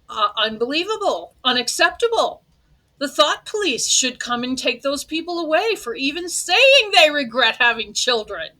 Unbelievable, unacceptable. The thought police should come and take those people away for even saying they regret having children.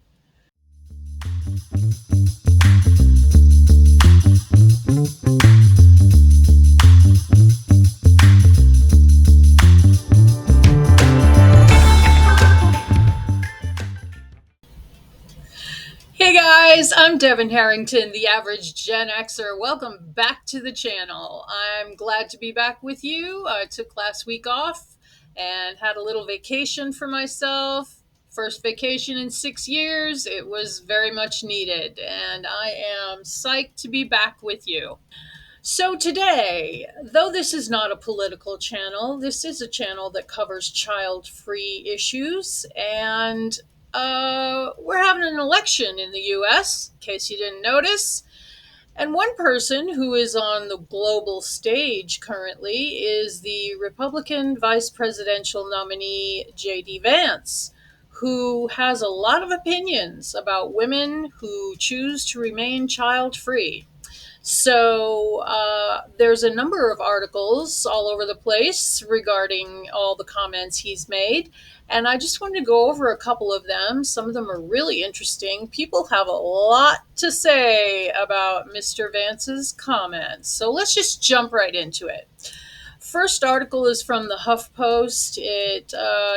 Hey guys, I'm Devin Harrington, the average Gen Xer. Welcome back to the channel. I'm glad to be back with you. I took last week off and had a little vacation for myself. First vacation in 6 years. It was very much needed, and I am psyched to be back with you. So today, though this is not a political channel, this is a channel that covers child-free issues, and we're having an election in the U.S., in case you didn't notice. And one person who is on the global stage currently is the Republican Vice Presidential nominee, JD Vance, who has a lot of opinions about women who choose to remain child-free. So there's a number of articles all over the place regarding all the comments he's made. And I just wanted to go over a couple of them. Some of them are really interesting. People have a lot to say about Mr. Vance's comments. So let's just jump right into it. First article is from the HuffPost. It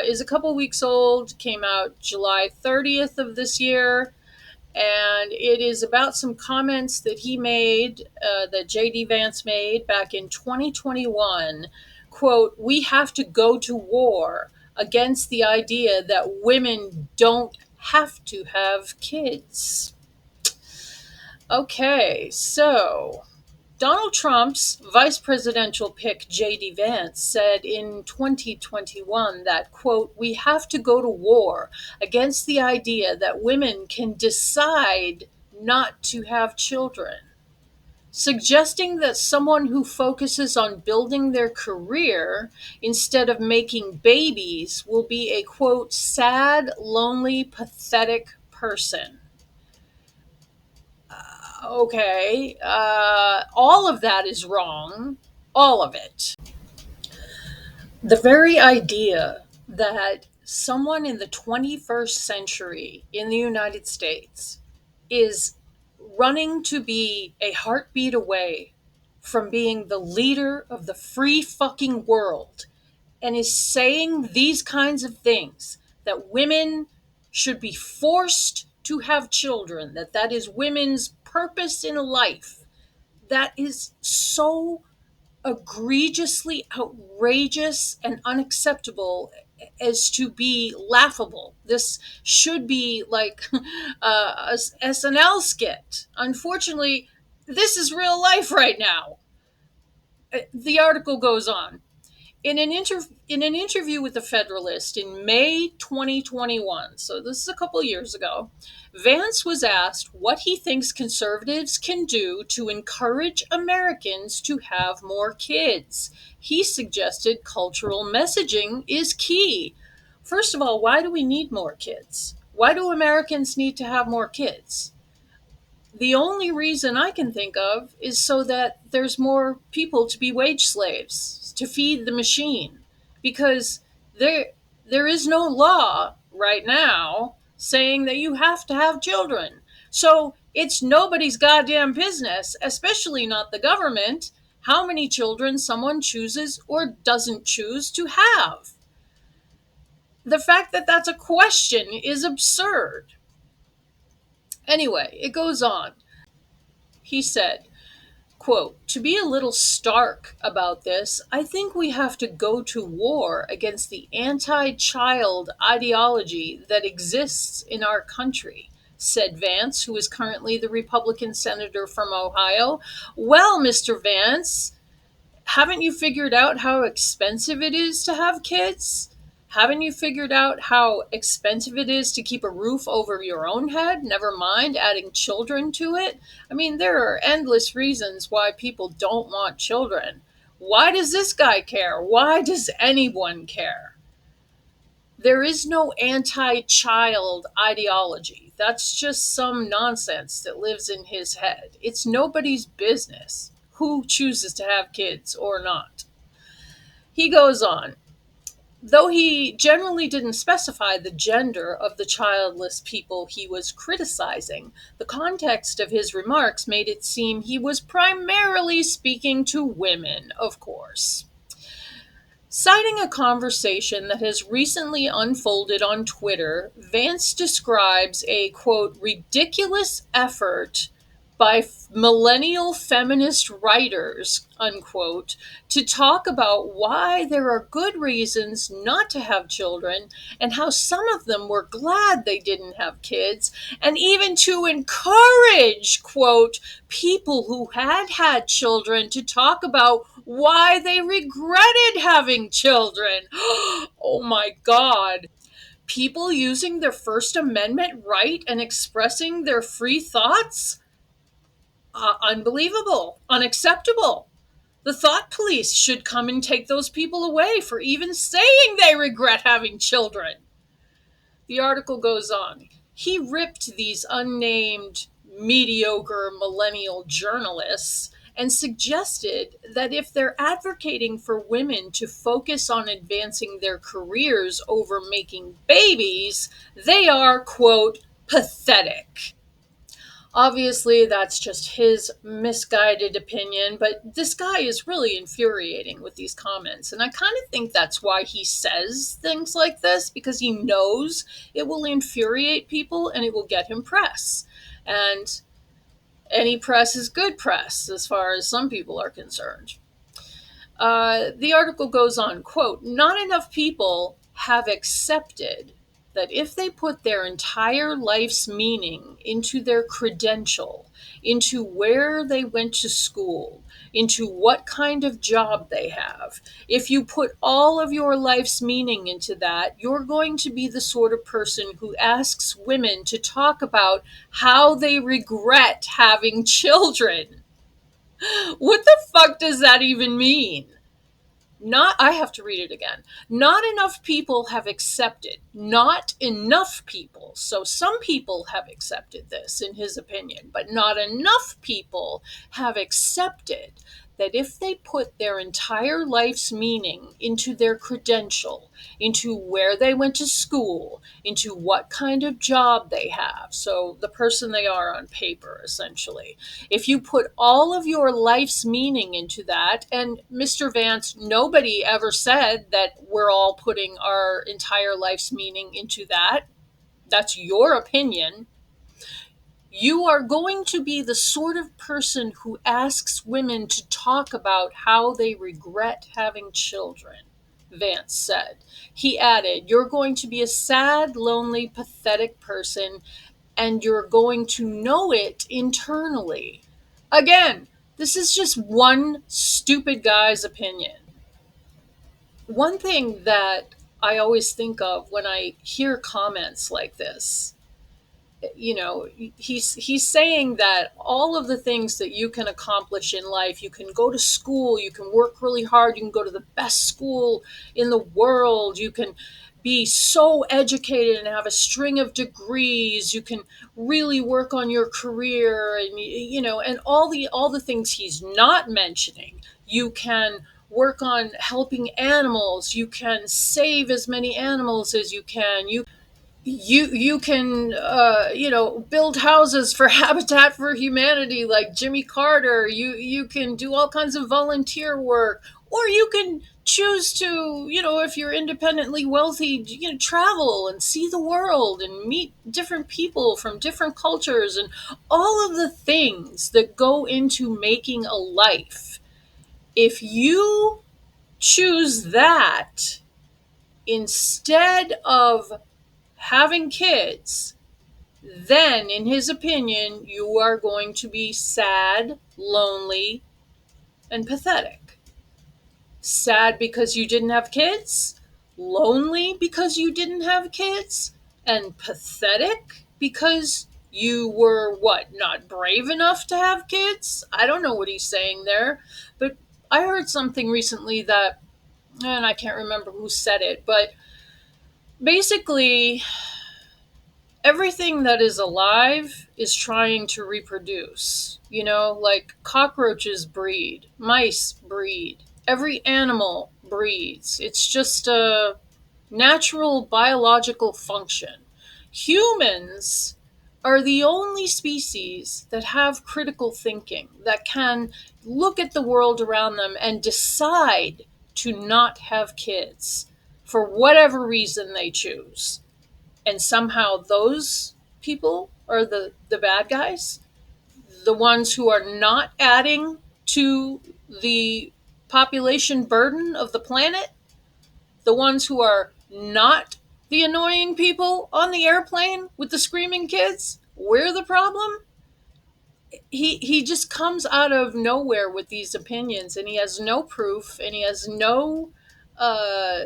is a couple weeks old, came out July 30th of this year. And it is about some comments that he made, that JD Vance made back in 2021. Quote, "We have to go to war against the idea that women don't have to have kids." Okay, so Donald Trump's vice presidential pick, JD Vance, said in 2021 that, quote, "We have to go to war against the idea that women can decide not to have children," suggesting that someone who focuses on building their career instead of making babies will be a, quote, "sad, lonely, pathetic person." Okay, all of that is wrong. All of it. The very idea that someone in the 21st century in the United States is running to be a heartbeat away from being the leader of the free fucking world and is saying these kinds of things, that women should be forced to have children, that is women's purpose in life, that is so egregiously outrageous and unacceptable as to be laughable. This should be like a SNL skit. Unfortunately, this is real life right now. The article goes on. In an interview with the Federalist in May 2021, so this is a couple years ago, Vance was asked what he thinks conservatives can do to encourage Americans to have more kids. He suggested cultural messaging is key. First of all, why do we need more kids? Why do Americans need to have more kids? The only reason I can think of is so that there's more people to be wage slaves, to feed the machine. Because there is no law right now saying that you have to have children. So it's nobody's goddamn business, especially not the government, how many children someone chooses or doesn't choose to have. The fact that that's a question is absurd. Anyway, it goes on. He said, quote, "To be a little stark about this, I think we have to go to war against the anti-child ideology that exists in our country," said Vance, who is currently the Republican senator from Ohio. Well, Mr. Vance, haven't you figured out how expensive it is to have kids? Haven't you figured out how expensive it is to keep a roof over your own head, never mind adding children to it? I mean, there are endless reasons why people don't want children. Why does this guy care? Why does anyone care? There is no anti-child ideology. That's just some nonsense that lives in his head. It's nobody's business. who chooses to have kids or not. He goes on. Though he generally didn't specify the gender of the childless people he was criticizing, the context of his remarks made it seem he was primarily speaking to women, of course. Citing a conversation that has recently unfolded on Twitter, Vance describes a, quote, ridiculous effort by millennial feminist writers, unquote, to talk about why there are good reasons not to have children and how some of them were glad they didn't have kids, and even to encourage, quote, people who had children to talk about why they regretted having children. Oh my God. People using their First Amendment right and expressing their free thoughts? Unbelievable, unacceptable. The thought police should come and take those people away for even saying they regret having children. The article goes on. He ripped these unnamed, mediocre millennial journalists and suggested that if they're advocating for women to focus on advancing their careers over making babies, they are, quote, pathetic. Obviously, that's just his misguided opinion, but this guy is really infuriating with these comments. And I kind of think that's why he says things like this, because he knows it will infuriate people and it will get him press. And any press is good press, as far as some people are concerned. The article goes on, quote, not enough people have accepted that if they put their entire life's meaning into their credential, into where they went to school, into what kind of job they have, if you put all of your life's meaning into that, you're going to be the sort of person who asks women to talk about how they regret having children. What the fuck does that even mean? Not, I have to read it again. Not enough people have accepted. Not enough people. So some people have accepted this, in his opinion, but not enough people have accepted that if they put their entire life's meaning into their credential, into where they went to school, into what kind of job they have, so the person they are on paper, essentially. If you put all of your life's meaning into that, and Mr. Vance, nobody ever said that we're all putting our entire life's meaning into that. That's your opinion. You are going to be the sort of person who asks women to talk about how they regret having children, Vance said. He added, you're going to be a sad, lonely, pathetic person, and you're going to know it internally. Again, this is just one stupid guy's opinion. One thing that I always think of when I hear comments like this, you know, he's saying that all of the things that you can accomplish in life, you can go to school, you can work really hard, you can go to the best school in the world, you can be so educated and have a string of degrees, you can really work on your career, and you know, and all the things he's not mentioning. You can work on helping animals, you can save as many animals as you can, you can build houses for Habitat for Humanity like Jimmy Carter. You can do all kinds of volunteer work, or you can choose to, if you're independently wealthy, travel and see the world and meet different people from different cultures and all of the things that go into making a life. If you choose that instead of having kids, then, in his opinion, you are going to be sad, lonely, and pathetic. Sad because you didn't have kids, lonely because you didn't have kids, and pathetic because you were, not brave enough to have kids? I don't know what he's saying there, but I heard something recently that, and I can't remember who said it, but basically, Everything that is alive is trying to reproduce. Like cockroaches breed, mice breed, every animal breeds. It's just a natural biological function. Humans are the only species that have critical thinking, that can look at the world around them and decide to not have kids for whatever reason they choose. And somehow those people are the bad guys, the ones who are not adding to the population burden of the planet, the ones who are not the annoying people on the airplane with the screaming kids. We're the problem. He just comes out of nowhere with these opinions, and he has no proof, and he has uh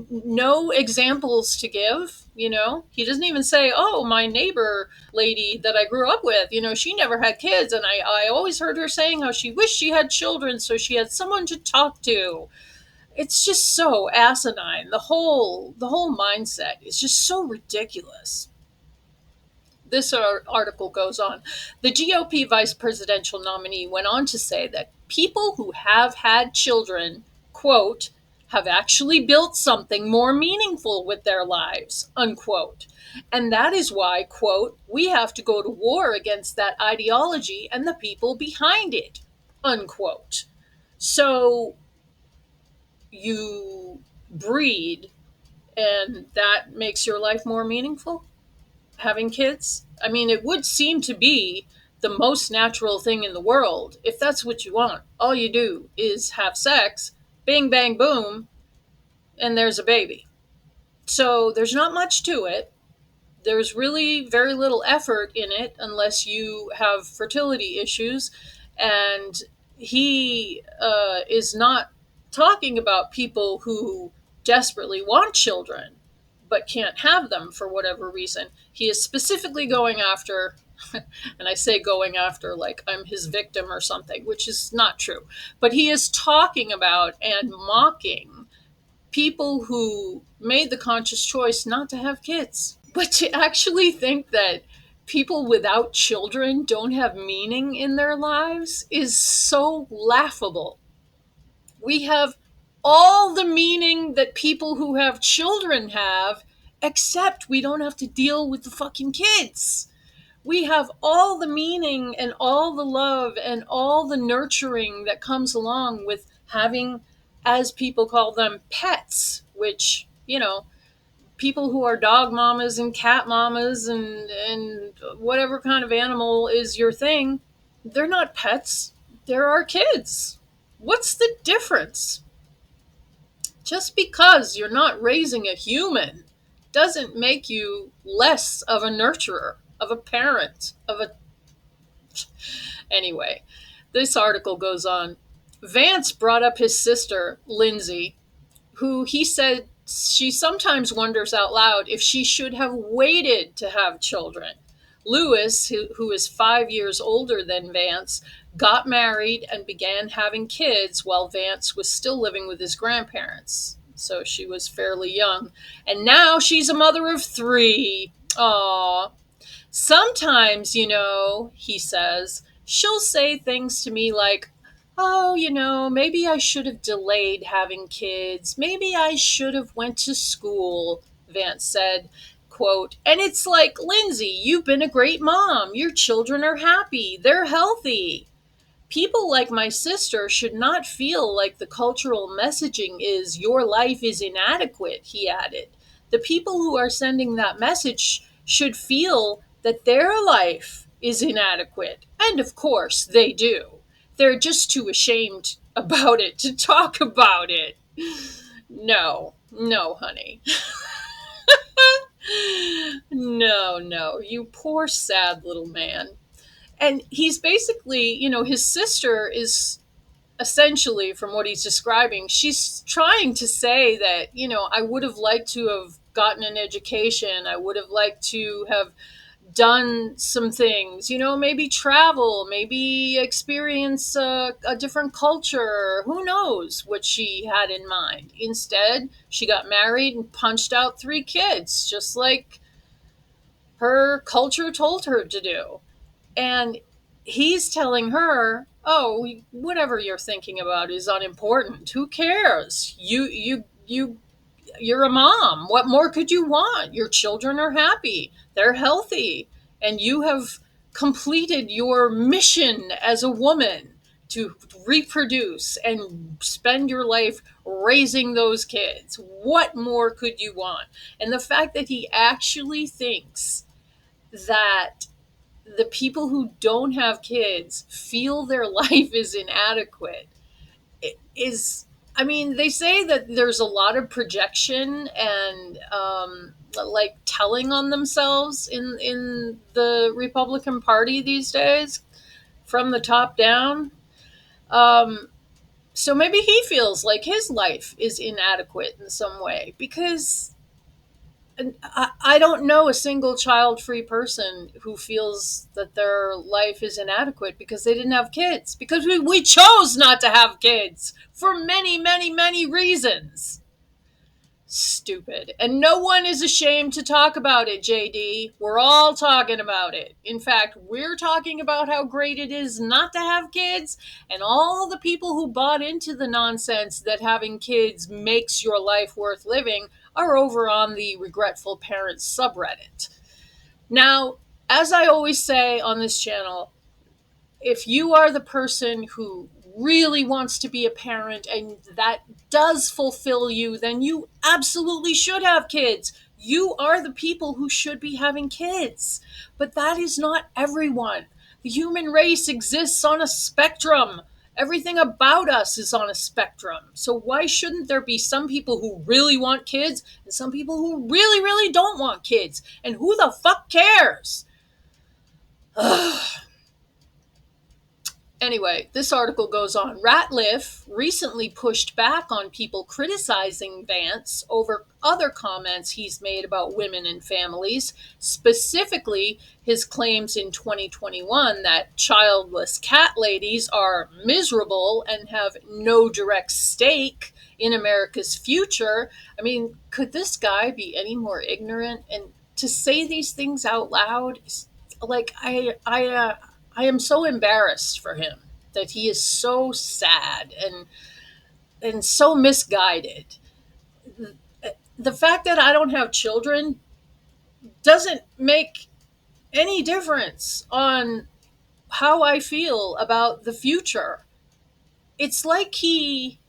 no examples to give. He doesn't even say, oh, my neighbor lady that I grew up with, she never had kids, and I always heard her saying how she wished she had children so she had someone to talk to. It's just so asinine. The whole mindset is just so ridiculous. This article goes on. The GOP vice presidential nominee went on to say that people who have had children, quote, have actually built something more meaningful with their lives, unquote. And that is why, quote, we have to go to war against that ideology and the people behind it, unquote. So you breed, and that makes your life more meaningful? Having kids? I mean, it would seem to be the most natural thing in the world. If that's what you want, all you do is have sex, bing, bang, boom, and there's a baby. So there's not much to it. There's really very little effort in it unless you have fertility issues. And he is not talking about people who desperately want children but can't have them for whatever reason. He is specifically going after, and I say going after like I'm his victim or something, which is not true, but he is talking about and mocking people who made the conscious choice not to have kids. But to actually think that people without children don't have meaning in their lives is so laughable. We have all the meaning that people who have children have, except we don't have to deal with the fucking kids. We have all the meaning and all the love and all the nurturing that comes along with having, as people call them, pets, which, people who are dog mamas and cat mamas and whatever kind of animal is your thing, they're not pets. They're our kids. What's the difference? Just because you're not raising a human doesn't make you less of a nurturer, of a parent, of a. Anyway, this article goes on. Vance brought up his sister, Lindsay, who he said she sometimes wonders out loud if she should have waited to have children. Lewis, who is 5 years older than Vance, got married and began having kids while Vance was still living with his grandparents. So she was fairly young. And now she's a mother of three. Aww. Sometimes, he says, she'll say things to me like, oh, maybe I should have delayed having kids. Maybe I should have went to school, Vance said, quote, and it's like, Lindsay, you've been a great mom. Your children are happy. They're healthy. People like my sister should not feel like the cultural messaging is your life is inadequate, he added. The people who are sending that message should feel that their life is inadequate. And of course, they do. They're just too ashamed about it to talk about it. No, no, honey. No, no, you poor, sad little man. And he's basically, his sister is essentially, from what he's describing, she's trying to say that, I would have liked to have gotten an education. I would have liked to have done some things, maybe travel, maybe experience a different culture. Who knows what she had in mind? Instead, she got married and punched out three kids, just like her culture told her to do. And he's telling her, "Oh, whatever you're thinking about is unimportant. Who cares? You're a mom. What more could you want? Your children are happy. They're healthy, and you have completed your mission as a woman to reproduce and spend your life raising those kids. What more could you want?" And the fact that he actually thinks that the people who don't have kids feel their life is inadequate is, I mean, they say that there's a lot of projection and like telling on themselves in the Republican Party these days from the top down. Um, so maybe he feels like his life is inadequate in some way because I don't know a single child free person who feels that their life is inadequate because they didn't have kids. Because we chose not to have kids for many, many, many reasons. Stupid. And no one is ashamed to talk about it, JD. We're all talking about it. In fact, we're talking about how great it is not to have kids, and all the people who bought into the nonsense that having kids makes your life worth living are over on the Regretful Parents subreddit. Now, as I always say on this channel, if you are the person who really wants to be a parent and that does fulfill you, then you absolutely should have kids. You are the people who should be having kids. But that is not everyone. The human race exists on a spectrum. Everything about us is on a spectrum. So why shouldn't there be some people who really want kids and some people who really, really don't want kids? And who the fuck cares? Anyway, this article goes on. Ratliff recently pushed back on people criticizing Vance over other comments he's made about women and families, specifically his claims in 2021 that childless cat ladies are miserable and have no direct stake in America's future. I mean, could this guy be any more ignorant? And to say these things out loud, like I am so embarrassed for him that he is so sad and so misguided. The fact that I don't have children doesn't make any difference on how I feel about the future. It's like he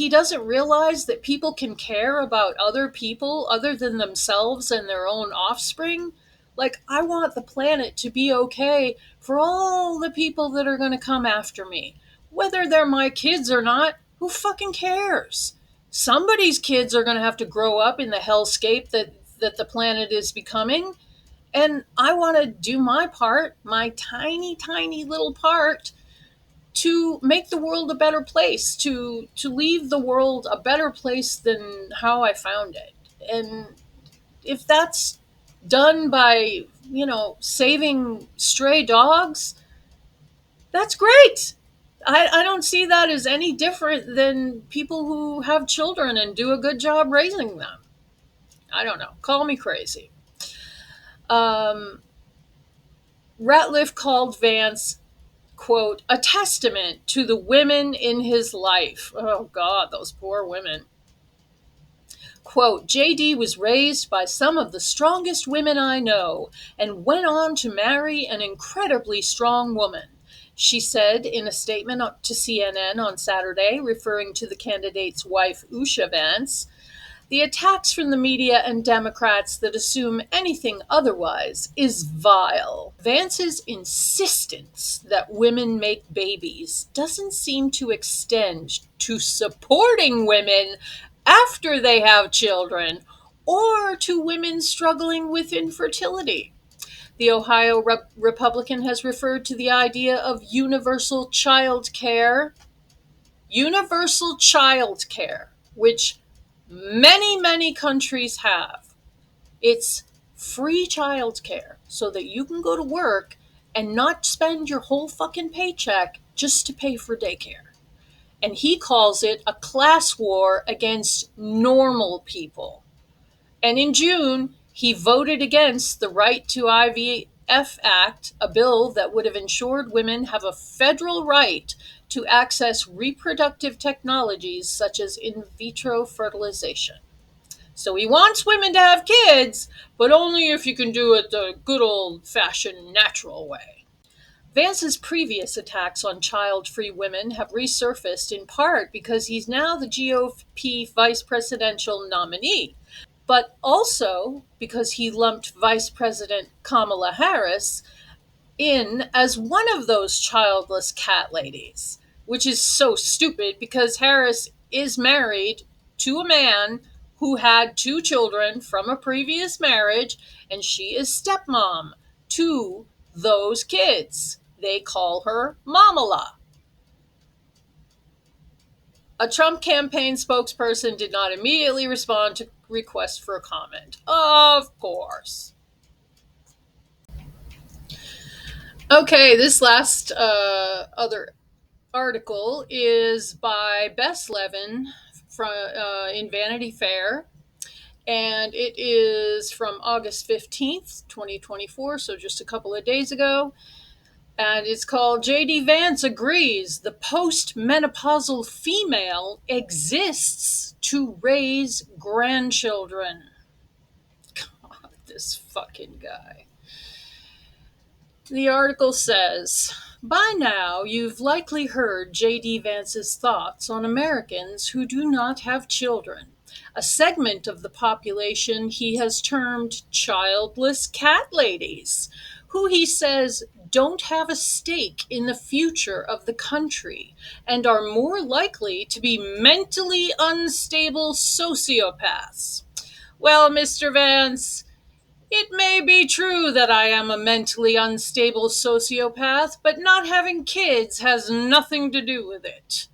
doesn't realize that people can care about other people other than themselves and their own offspring. Like, I want the planet to be okay for all the people that are going to come after me. Whether they're my kids or not, who fucking cares? Somebody's kids are going to have to grow up in the hellscape that the planet is becoming. And I want to do my part, my tiny, tiny little part, to make the world a better place, to leave the world a better place than how I found it. And if that's done by, saving stray dogs, that's great. I don't see that as any different than people who have children and do a good job raising them. I don't know. Call me crazy. Ratliff called Vance, quote, a testament to the women in his life. Oh, God, those poor women. Quote, JD was raised by some of the strongest women I know and went on to marry an incredibly strong woman, she said in a statement to CNN on Saturday, referring to the candidate's wife, Usha Vance. The attacks from the media and Democrats that assume anything otherwise is vile. Vance's insistence that women make babies doesn't seem to extend to supporting women after they have children or to women struggling with infertility. The Ohio Republican has referred to the idea of universal child care, which many, many countries have. It's free childcare so that you can go to work and not spend your whole fucking paycheck just to pay for daycare. And he calls it a class war against normal people. And in June, He voted against the Right to IVF Act, a bill that would have ensured women have a federal right to access reproductive technologies such as in vitro fertilization. So he wants women to have kids, but only if you can do it the good old fashioned natural way. Vance's previous attacks on child-free women have resurfaced in part because he's now the GOP Vice Presidential nominee, but also because he lumped Vice President Kamala Harris in as one of those childless cat ladies, which is so stupid because Harris is married to a man who had two children from a previous marriage, and she is stepmom to those kids. They call her Mamala. A Trump campaign spokesperson did not immediately respond to requests for a comment. Of course. Okay, this last other article is by Bess Levin in Vanity Fair, and it is from August 15th, 2024, so just a couple of days ago. And it's called JD Vance Agrees the Postmenopausal Female Exists to Raise Grandchildren. God, this fucking guy. The article says, by now you've likely heard J.D. Vance's thoughts on Americans who do not have children, a segment of the population he has termed childless cat ladies, who he says don't have a stake in the future of the country and are more likely to be mentally unstable sociopaths. Well, Mr. Vance, it may be true that I am a mentally unstable sociopath, but not having kids has nothing to do with it.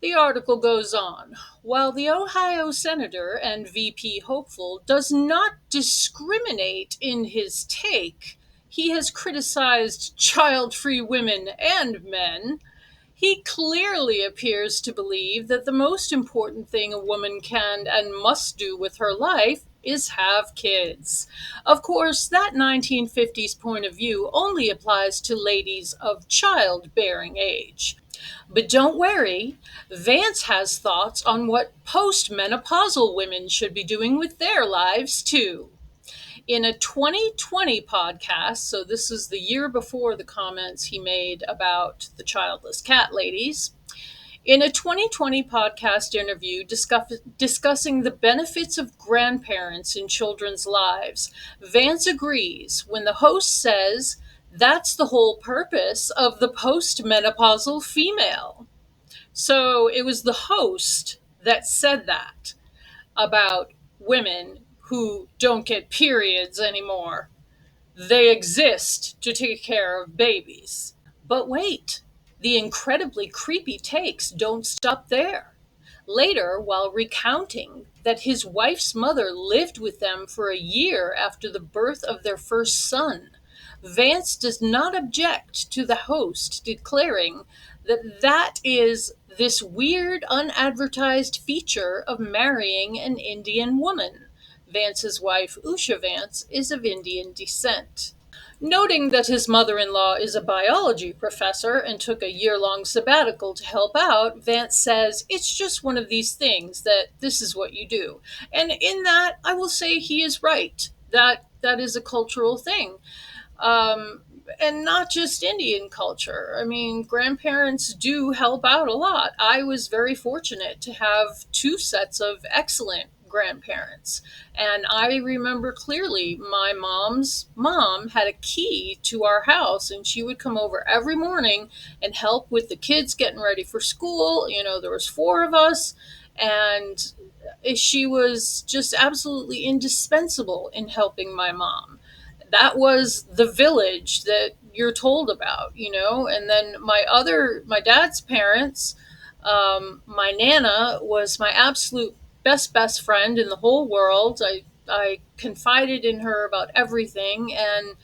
The article goes on. While the Ohio senator and VP hopeful does not discriminate in his take, he has criticized child-free women and men. He clearly appears to believe that the most important thing a woman can and must do with her life is have kids. Of course, that 1950s point of view only applies to ladies of childbearing age. But don't worry, Vance has thoughts on what postmenopausal women should be doing with their lives, too. In a 2020 podcast, so this is the year before the comments he made about the childless cat ladies, in a 2020 podcast interview discussing the benefits of grandparents in children's lives, Vance agrees when the host says that's the whole purpose of the postmenopausal female. So it was the host that said that about women who don't get periods anymore. They exist to take care of babies. But wait, the incredibly creepy takes don't stop there. Later, while recounting that his wife's mother lived with them for a year after the birth of their first son, Vance does not object to the host declaring that that is this weird, unadvertised feature of marrying an Indian woman. Vance's wife, Usha Vance, is of Indian descent. Noting that his mother-in-law is a biology professor and took a year-long sabbatical to help out, Vance says, it's just one of these things that this is what you do. And in that, I will say he is right. That is a cultural thing. And not just Indian culture. I mean, grandparents do help out a lot. I was very fortunate to have two sets of excellent grandparents. And I remember clearly my mom's mom had a key to our house, and she would come over every morning and help with the kids getting ready for school. You know, there was four of us, and she was just absolutely indispensable in helping my mom. That was the village that you're told about, you know. And then my dad's parents, my nana was my absolute best friend in the whole world. I confided in her about everything, and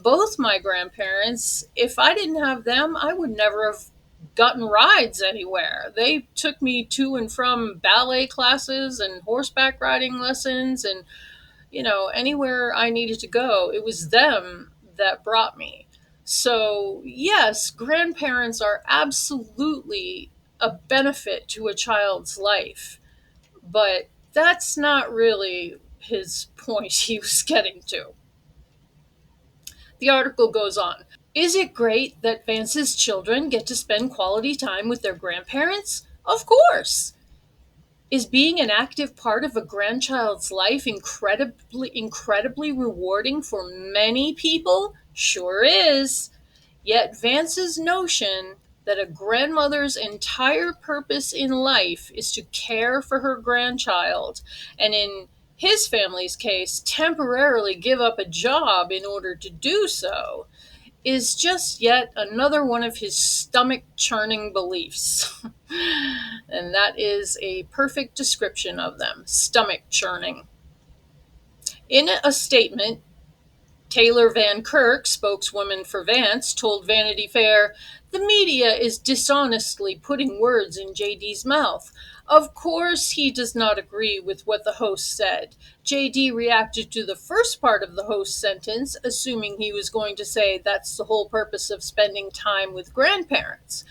both my grandparents, if I didn't have them, I would never have gotten rides anywhere. They took me to and from ballet classes and horseback riding lessons, and anywhere I needed to go, it was them that brought me. So, yes, grandparents are absolutely a benefit to a child's life, but that's not really his point he was getting to. The article goes on. Is it great that Vance's children get to spend quality time with their grandparents? Of course. Is being an active part of a grandchild's life incredibly rewarding for many people? Sure is. Yet Vance's notion that a grandmother's entire purpose in life is to care for her grandchild, and in his family's case, temporarily give up a job in order to do so, is just yet another one of his stomach churning beliefs. And that is a perfect description of them, stomach churning. In a statement, Taylor Van Kirk, spokeswoman for Vance, told Vanity Fair, "The media is dishonestly putting words in JD's mouth. Of course, he does not agree with what the host said. JD reacted to the first part of the host's sentence, assuming he was going to say that's the whole purpose of spending time with grandparents.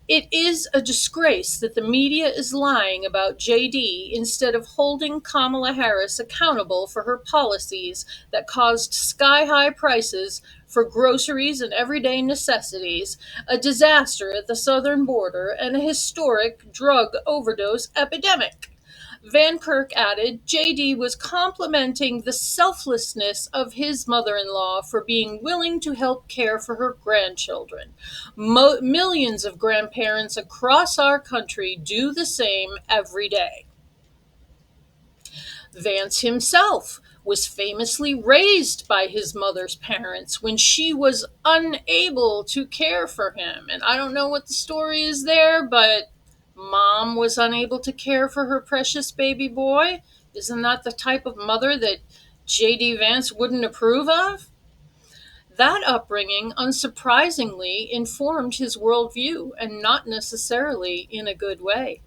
It is a disgrace that the media is lying about JD instead of holding Kamala Harris accountable for her policies that caused sky-high prices for groceries and everyday necessities, a disaster at the southern border, and a historic drug overdose epidemic." Van Kirk added, JD was complimenting the selflessness of his mother-in-law for being willing to help care for her grandchildren. Millions of grandparents across our country do the same every day. Vance himself was famously raised by his mother's parents when she was unable to care for him. And I don't know what the story is there, but mom was unable to care for her precious baby boy. Isn't that the type of mother that JD Vance wouldn't approve of? That upbringing, unsurprisingly, informed his worldview, and not necessarily in a good way.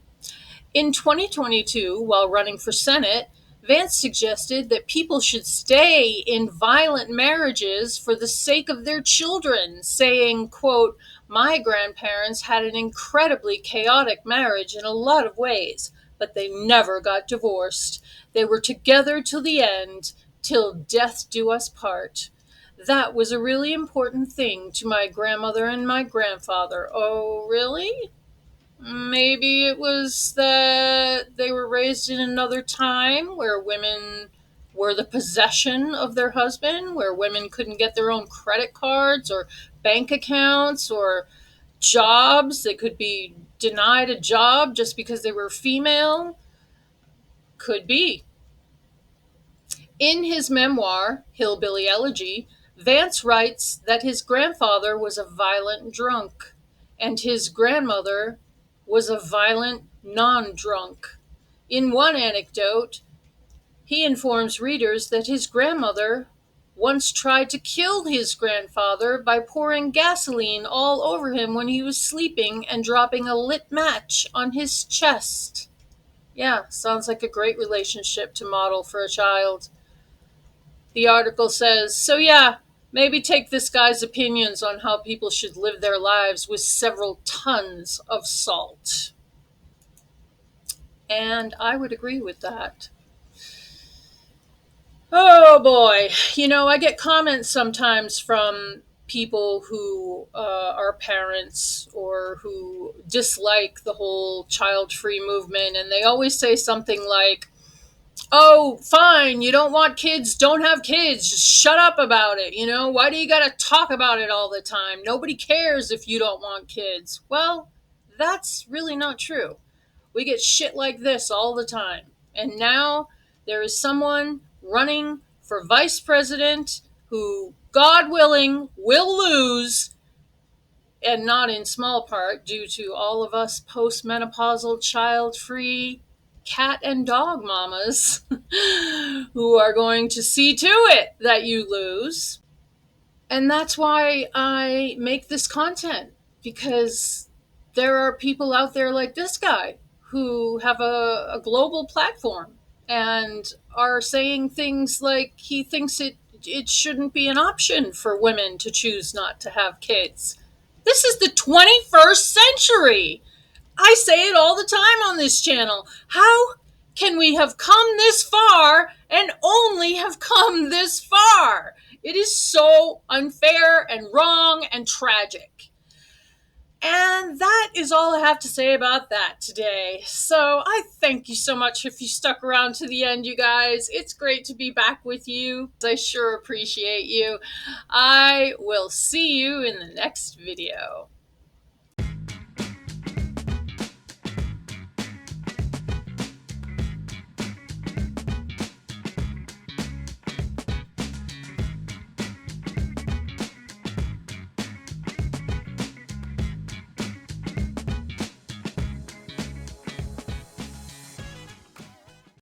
In 2022, while running for Senate, Vance suggested that people should stay in violent marriages for the sake of their children, saying, quote, "My grandparents had an incredibly chaotic marriage in a lot of ways, but they never got divorced. They were together till the end, till death do us part. That was a really important thing to my grandmother and my grandfather." Oh, really? Maybe it was that they were raised in another time where women were the possession of their husband, where women couldn't get their own credit cards or bank accounts or jobs. They could be denied a job just because they were female. Could be. In his memoir, Hillbilly Elegy, Vance writes that his grandfather was a violent drunk and his grandmother was a violent non-drunk. In one anecdote, he informs readers that his grandmother once tried to kill his grandfather by pouring gasoline all over him when he was sleeping and dropping a lit match on his chest. Yeah, sounds like a great relationship to model for a child. The article says, so yeah, maybe take this guy's opinions on how people should live their lives with several tons of salt. And I would agree with that. Oh boy. I get comments sometimes from people who are parents or who dislike the whole child-free movement, and they always say something like, "Oh, fine, you don't want kids, don't have kids. Just shut up about it. Why do you got to talk about it all the time? Nobody cares if you don't want kids." Well, that's really not true. We get shit like this all the time. And now there is someone running for vice president who, God willing, will lose, and not in small part due to all of us postmenopausal child-free cat and dog mamas who are going to see to it that you lose. And that's why I make this content, because there are people out there like this guy who have a global platform and are saying things like he thinks it shouldn't be an option for women to choose not to have kids. This is the 21st century. I say it all the time on this channel. How can we have come this far and only have come this far? It is so unfair and wrong and tragic. And that is all I have to say about that today. So I thank you so much if you stuck around to the end, you guys. It's great to be back with you. I sure appreciate you. I will see you in the next video.